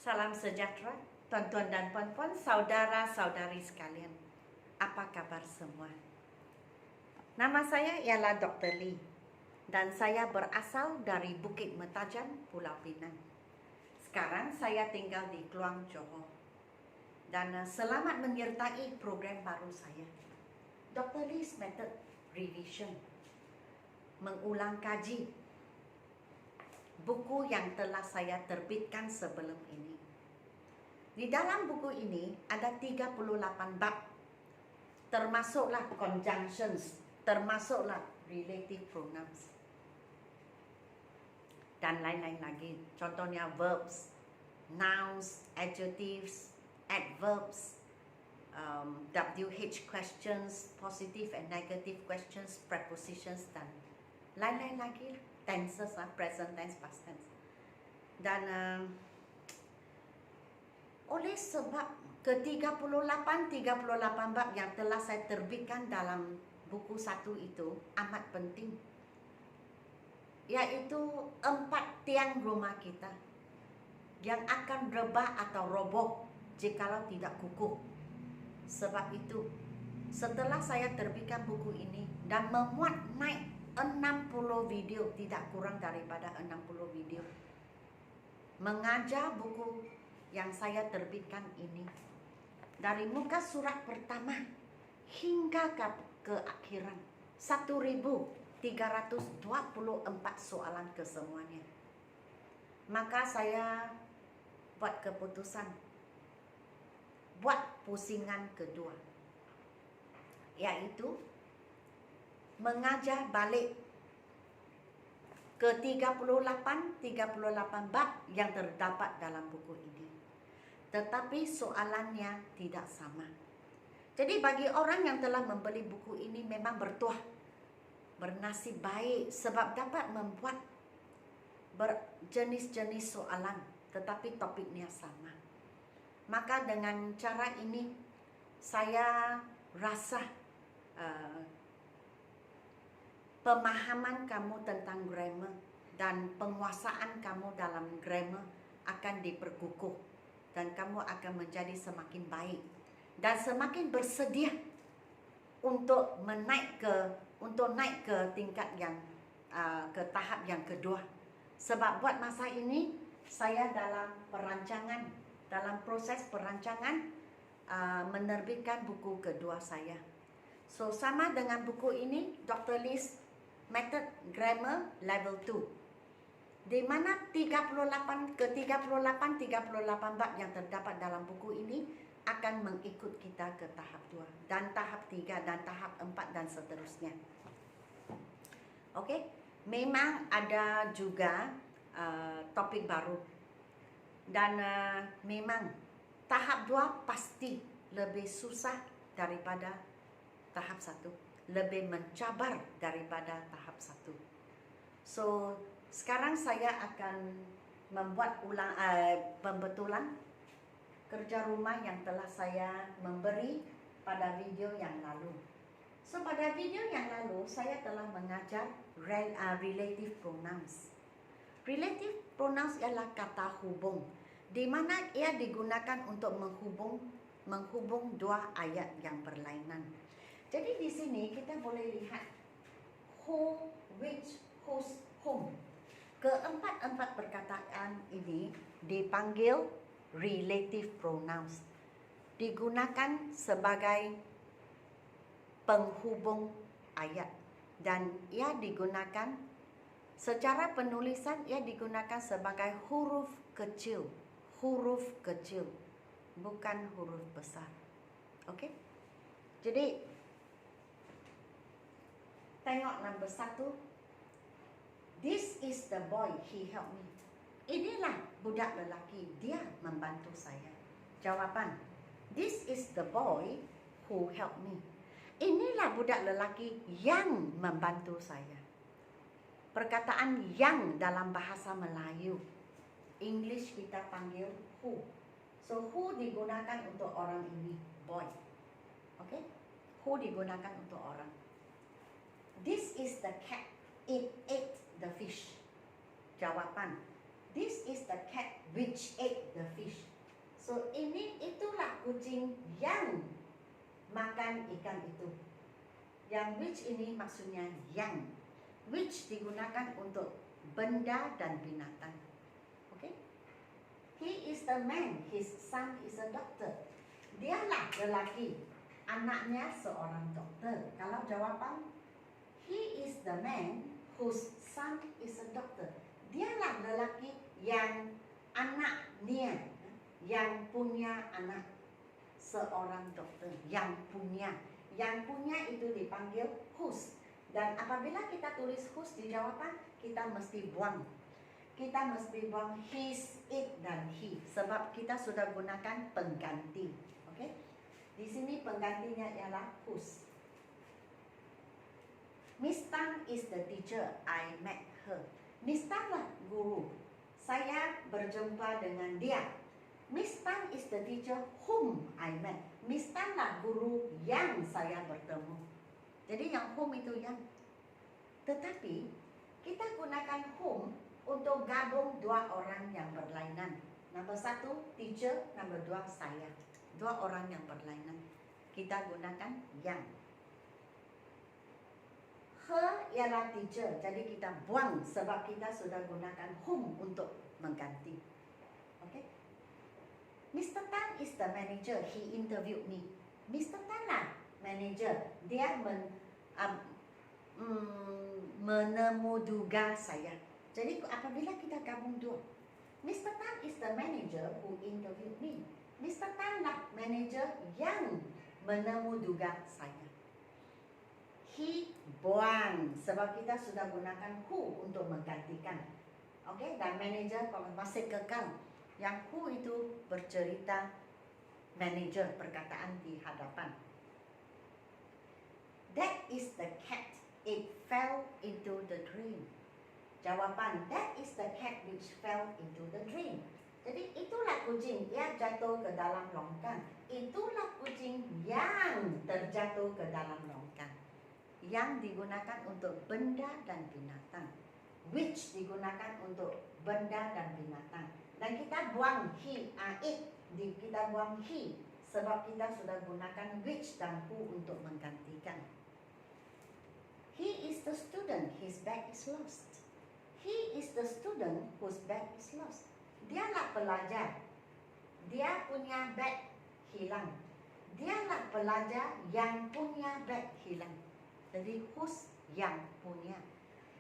Salam sejahtera, tuan-tuan dan puan-puan, saudara-saudari sekalian. Apa kabar semua? Nama saya ialah Dr. Lee dan saya berasal dari Bukit Mertajam, Pulau Pinang. Sekarang saya tinggal di Kluang, Johor. Dan selamat menyertai program baru saya, Dr. Lee's Method Revision. Mengulang kaji buku yang telah saya terbitkan sebelum ini. Di dalam buku ini ada 38 bab, termasuklah conjunctions, termasuklah relative pronouns, dan lain-lain lagi. Contohnya verbs, nouns, adjectives, adverbs, WH questions, positive and negative questions, prepositions, dan lain-lain lagi. Tenses, present tense, past tense. Dan oleh sebab ke-38 bab yang telah saya terbitkan dalam buku satu itu amat penting, yaitu 4 tiang rumah kita yang akan rebah atau roboh jikalau tidak kukuh. Sebab itu, setelah saya terbitkan buku ini dan memuat naik 60 video, tidak kurang daripada 60 video, mengajar buku yang saya terbitkan ini dari muka surat pertama hingga ke akhiran, 1324 soalan kesemuanya. Maka saya buat keputusan, buat pusingan kedua, yaitu mengajar balik ke 38 bab yang terdapat dalam buku ini. Tetapi soalannya tidak sama. Jadi bagi orang yang telah membeli buku ini memang bertuah, bernasib baik sebab dapat membuat berjenis-jenis soalan tetapi topiknya sama. Maka dengan cara ini saya rasa pemahaman kamu tentang grammar dan penguasaan kamu dalam grammar akan diperkukuh dan kamu akan menjadi semakin baik dan semakin bersedia untuk naik ke tingkat yang ke tahap yang kedua. Sebab buat masa ini saya dalam proses perancangan menerbitkan buku kedua saya. So sama dengan buku ini, Dr. Lee's Method Grammar Level 2, di mana 38 bab yang terdapat dalam buku ini akan mengikut kita ke tahap 2 dan tahap 3 dan tahap 4 dan seterusnya. Okey, memang ada juga topik baru dan memang tahap 2 pasti lebih susah daripada tahap 1, lebih mencabar daripada tahap 1. So sekarang saya akan membuat pembetulan kerja rumah yang telah saya memberi pada video yang lalu. So pada video yang lalu saya telah mengajar relative pronouns. Relative pronouns ialah kata hubung, di mana ia digunakan untuk menghubung dua ayat yang berlainan. Jadi di sini kita boleh lihat who, which, whose, whom. Keempat perkataan ini dipanggil relative pronouns, digunakan sebagai penghubung ayat dan ia digunakan secara penulisan, ia digunakan sebagai huruf kecil, bukan huruf besar. Okey? Jadi tengok nombor 1. This is the boy, he helped me. Inilah budak lelaki, dia membantu saya. Jawapan, this is the boy who helped me. Inilah budak lelaki yang membantu saya. Perkataan yang dalam bahasa Melayu, English kita panggil who. So who digunakan untuk orang ini, boy. Okay? Who digunakan untuk orang. This is the cat, it ate the fish. Jawapan, This is the cat which ate the fish. So itulah kucing yang makan ikan itu. Yang which ini maksudnya yang. Which digunakan untuk benda dan binatang. Okay? He is the man, his son is a doctor. Dialah lelaki, anaknya seorang dokter. Kalau jawapan, he is the man whose son is a doctor. Dialah lelaki yang anaknya, yang punya anak seorang dokter. Yang punya itu dipanggil whose. Dan apabila kita tulis whose di jawapan, kita mesti buang. Kita mesti buang his, it, dan he. Sebab kita sudah gunakan pengganti. Oke? Di sini penggantinya ialah whose. Miss Tan is the teacher. I met her. Miss Tan lah guru. Saya berjumpa dengan dia. Miss Tan is the teacher whom I met. Miss Tan lah guru yang saya bertemu. Jadi yang whom itu yang. Tetapi kita gunakan whom untuk gabung dua orang yang berlainan. Nombor satu teacher, nombor dua saya. Dua orang yang berlainan. Kita gunakan yang. Her ialah teacher, jadi kita buang sebab kita sudah gunakan whom untuk mengganti. Okay? Mr. Tan is the manager. He interviewed me. Mr. Tan lah manager. Dia menemuduga saya. Jadi apabila kita gabung dua, Mr. Tan is the manager who interviewed me. Mr. Tan lah manager yang menemuduga saya. He buang sebab kita sudah gunakan who untuk menggantikan. Okey, dan manager masih kekal. Yang who itu bercerita manager, perkataan di hadapan. That is the cat. It fell into the drain. Jawapan, that is the cat which fell into the drain. Jadi itulah kucing yang jatuh ke dalam longkang. Itulah kucing yang terjatuh ke dalam longkang. Yang digunakan untuk benda dan binatang. Which digunakan untuk benda dan binatang. Dan kita buang he, it. Kita buang he. Sebab kita sudah gunakan which dan who untuk menggantikan. He is the student, his bag is lost. He is the student whose bag is lost. Dialah pelajar. Dia punya bag hilang. Dialah pelajar yang punya bag hilang. Jadi whose yang punya.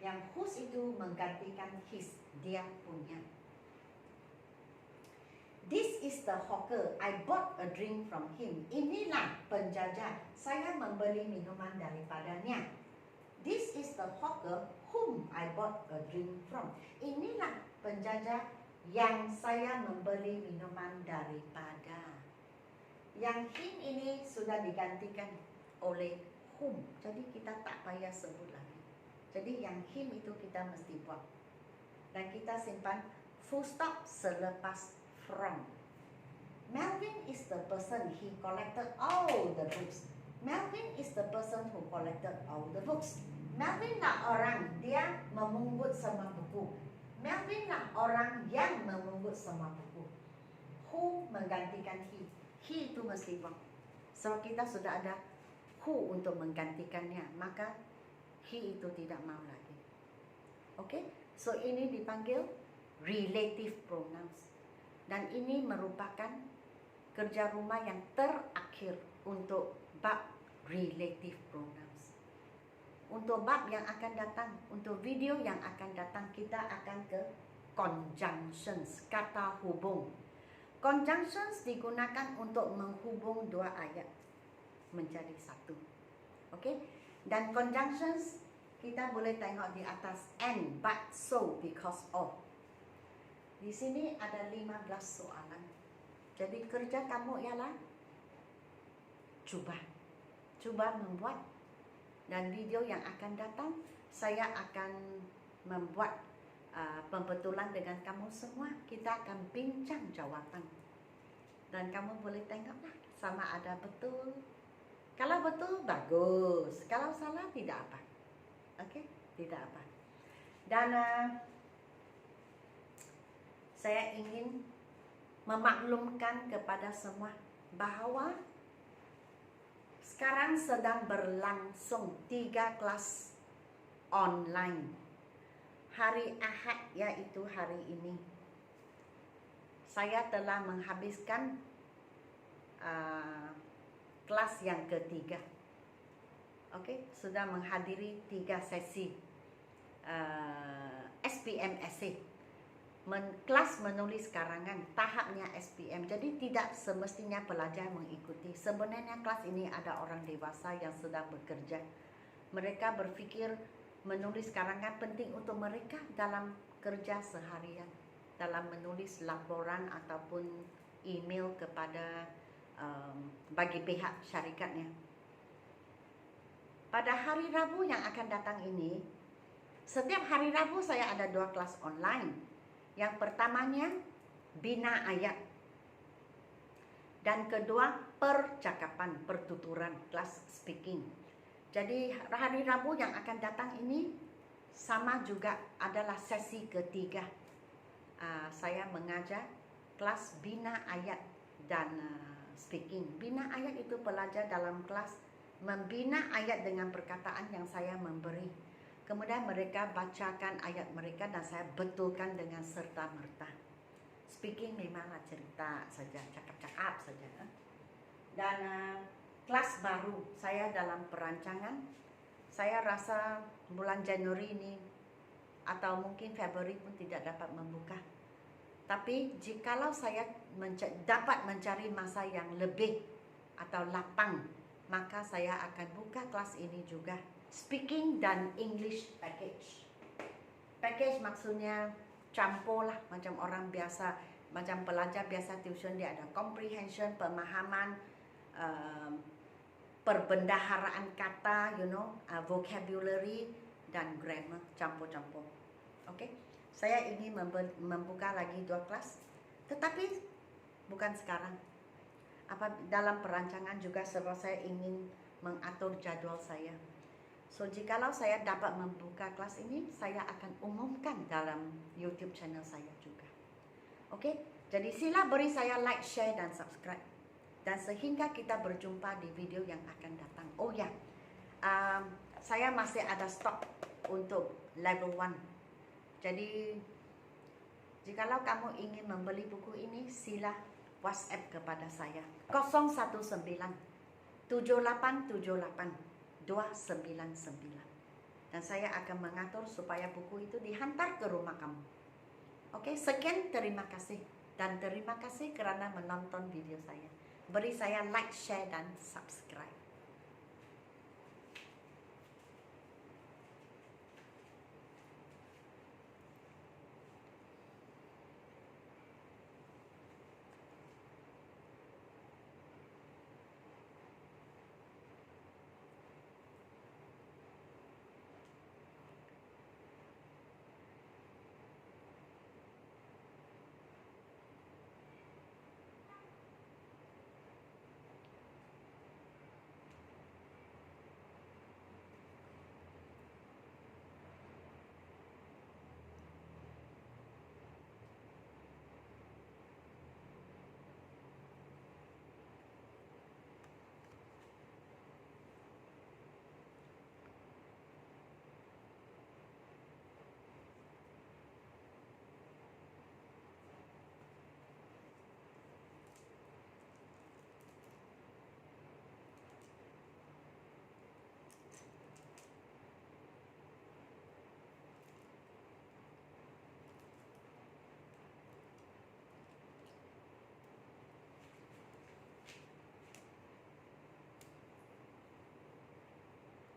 Yang whose itu menggantikan his, dia punya. This is the hawker. I bought a drink from him. Inilah penjajah. Saya membeli minuman daripadanya. This is the hawker whom I bought a drink from. Inilah penjajah yang saya membeli minuman daripada. Yang him ini sudah digantikan oleh whom. Jadi kita tak payah sebut lagi. Jadi yang him itu kita mesti buang. Dan kita simpan full stop selepas from. Melvin is the person, he collected all the books. Melvin is the person who collected all the books. Melvin lah orang, dia memungut semua buku. Melvin lah orang yang memungut semua buku. Who menggantikan he. He itu mesti buang. So kita sudah ada who untuk menggantikannya, maka he itu tidak mau lagi. Okay? So ini dipanggil relative pronouns. Dan ini merupakan kerja rumah yang terakhir untuk bab relative pronouns. Untuk bab yang akan datang, untuk video yang akan datang, kita akan ke conjunctions, kata hubung. Conjunctions digunakan untuk menghubung dua ayat menjadi satu. Okey? Dan conjunctions kita boleh tengok di atas and, but, so, because of. Di sini ada 15 soalan. Jadi kerja kamu ialah cuba membuat. Dan video yang akan datang, saya akan membuat pembetulan dengan kamu semua. Kita akan bincang jawapan. Dan kamu boleh tengoklah sama ada betul. Kalau betul, bagus. Kalau salah, tidak apa. Okey? Tidak apa. Dan saya ingin memaklumkan kepada semua bahwa sekarang sedang berlangsung 3 kelas online. Hari Ahad, yaitu hari ini, saya telah menghabiskan kelas yang ketiga. Okey, sudah menghadiri 3 sesi SPM essay. Kelas menulis karangan, tahapnya SPM. Jadi tidak semestinya pelajar mengikuti. Sebenarnya kelas ini ada orang dewasa yang sedang bekerja. Mereka berfikir menulis karangan penting untuk mereka dalam kerja seharian, dalam menulis laporan ataupun email kepada bagi pihak syarikatnya. Pada hari Rabu yang akan datang ini, setiap hari Rabu saya ada 2 kelas online. Yang pertamanya bina ayat, dan kedua percakapan, pertuturan, kelas speaking. Jadi hari Rabu yang akan datang ini sama juga adalah sesi ketiga. Saya mengajar kelas bina ayat dan speaking. Bina ayat itu pelajar dalam kelas membina ayat dengan perkataan yang saya memberi. Kemudian mereka bacakan ayat mereka dan saya betulkan dengan serta-merta. Speaking memanglah cerita saja, cakap-cakap saja. Dan kelas baru saya dalam perancangan, saya rasa bulan Januari ini atau mungkin Februari pun tidak dapat membuka. Tapi jikalau saya dapat mencari masa yang lebih atau lapang, maka saya akan buka kelas ini juga. Speaking dan English package. Package maksudnya campur lah, macam orang biasa, macam pelajar biasa tuition dia ada comprehension, pemahaman, perbendaharaan kata, vocabulary dan grammar, campur-campur. Okey, saya ingin membuka lagi 2 kelas, tetapi bukan sekarang. Dalam perancangan juga sebab saya ingin mengatur jadual saya. So, jikalau saya dapat membuka kelas ini, saya akan umumkan dalam YouTube channel saya juga. Okey, jadi sila beri saya like, share dan subscribe. Dan sehingga kita berjumpa di video yang akan datang. Oh ya, saya masih ada stok untuk level 1. Jadi, jikalau kamu ingin membeli buku ini, sila WhatsApp kepada saya. 019 7878 299, dan saya akan mengatur supaya buku itu dihantar ke rumah kamu. Okey, sekian, terima kasih. Dan terima kasih kerana menonton video saya. Beri saya like, share dan subscribe.